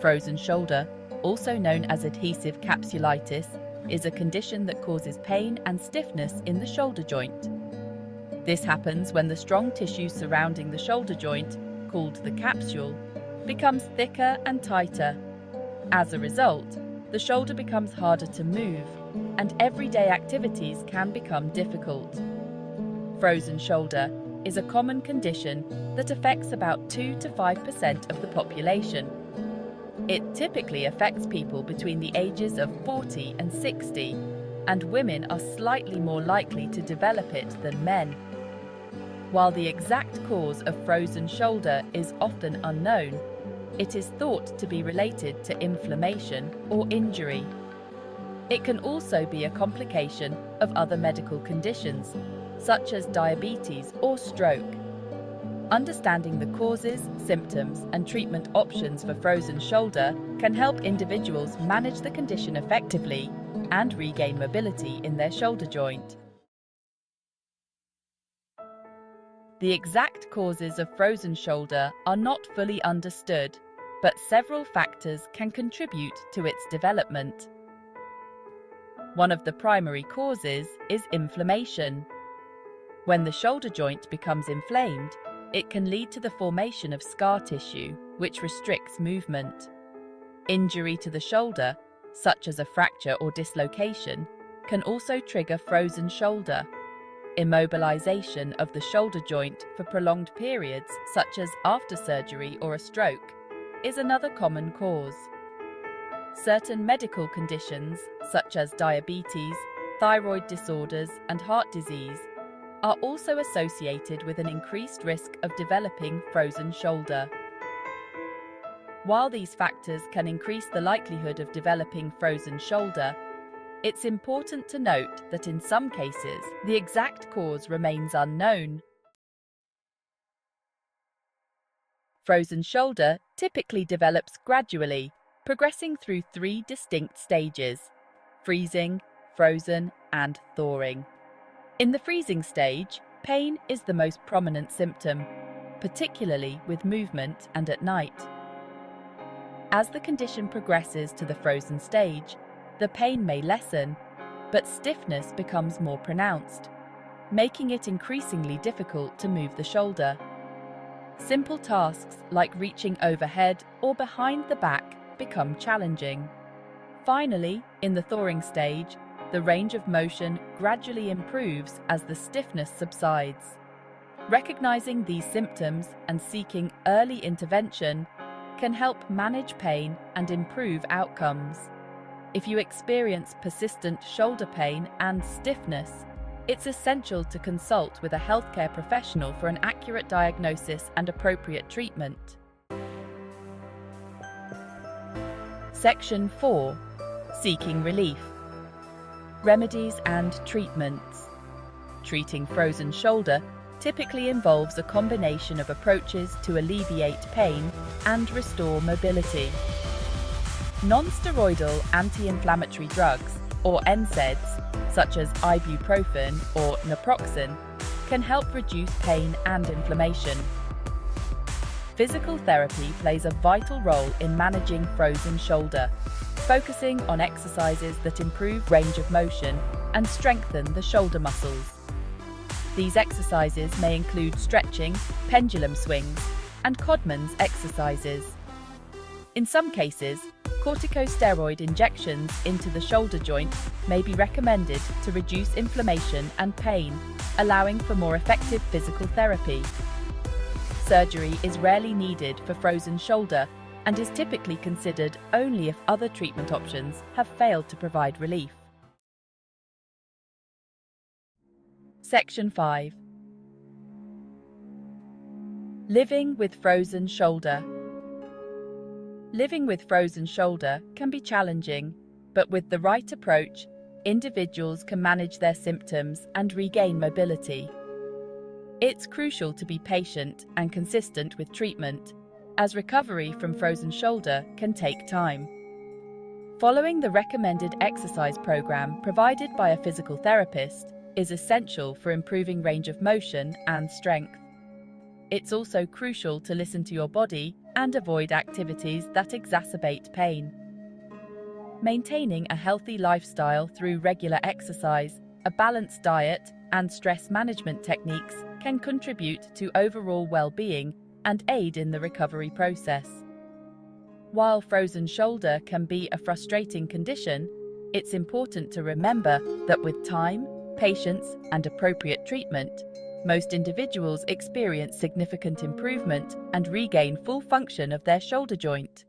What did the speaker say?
Frozen shoulder, also known as adhesive capsulitis, is a condition that causes pain and stiffness in the shoulder joint. This happens when the strong tissue surrounding the shoulder joint, called the capsule, becomes thicker and tighter. As a result, the shoulder becomes harder to move, and everyday activities can become difficult. Frozen shoulder is a common condition that affects about 2 to 5% of the population. It typically affects people between the ages of 40 and 60, and women are slightly more likely to develop it than men. While the exact cause of frozen shoulder is often unknown, it is thought to be related to inflammation or injury. It can also be a complication of other medical conditions, such as diabetes or stroke. Understanding the causes, symptoms, and treatment options for frozen shoulder can help individuals manage the condition effectively and regain mobility in their shoulder joint. The exact causes of frozen shoulder are not fully understood, but several factors can contribute to its development. One of the primary causes is inflammation. When the shoulder joint becomes inflamed, it can lead to the formation of scar tissue, which restricts movement. Injury to the shoulder, such as a fracture or dislocation, can also trigger frozen shoulder. Immobilization of the shoulder joint for prolonged periods, such as after surgery or a stroke, is another common cause. Certain medical conditions, such as diabetes, thyroid disorders, and heart disease, are also associated with an increased risk of developing frozen shoulder. While these factors can increase the likelihood of developing frozen shoulder, it's important to note that in some cases, the exact cause remains unknown. Frozen shoulder typically develops gradually, progressing through 3 distinct stages: freezing, frozen, and thawing. In the freezing stage, pain is the most prominent symptom, particularly with movement and at night. As the condition progresses to the frozen stage, the pain may lessen, but stiffness becomes more pronounced, making it increasingly difficult to move the shoulder. Simple tasks like reaching overhead or behind the back become challenging. Finally, in the thawing stage, the range of motion gradually improves as the stiffness subsides. Recognizing these symptoms and seeking early intervention can help manage pain and improve outcomes. If you experience persistent shoulder pain and stiffness, it's essential to consult with a healthcare professional for an accurate diagnosis and appropriate treatment. Section 4. Seeking relief. Remedies and treatments. Treating frozen shoulder typically involves a combination of approaches to alleviate pain and restore mobility. Non-steroidal anti-inflammatory drugs, or NSAIDs, such as ibuprofen or naproxen, can help reduce pain and inflammation. Physical therapy plays a vital role in managing frozen shoulder, focusing on exercises that improve range of motion and strengthen the shoulder muscles. These exercises may include stretching, pendulum swings, and Codman's exercises. In some cases, corticosteroid injections into the shoulder joint may be recommended to reduce inflammation and pain, allowing for more effective physical therapy. Surgery is rarely needed for frozen shoulder and is typically considered only if other treatment options have failed to provide relief. Section 5. Living with frozen shoulder. Living with frozen shoulder can be challenging, but with the right approach, individuals can manage their symptoms and regain mobility. It's crucial to be patient and consistent with treatment, as recovery from frozen shoulder can take time. Following the recommended exercise program provided by a physical therapist is essential for improving range of motion and strength. It's also crucial to listen to your body and avoid activities that exacerbate pain. Maintaining a healthy lifestyle through regular exercise, a balanced diet, and stress management techniques can contribute to overall well-being and aid in the recovery process. While frozen shoulder can be a frustrating condition, it's important to remember that with time, patience, and appropriate treatment, most individuals experience significant improvement and regain full function of their shoulder joint.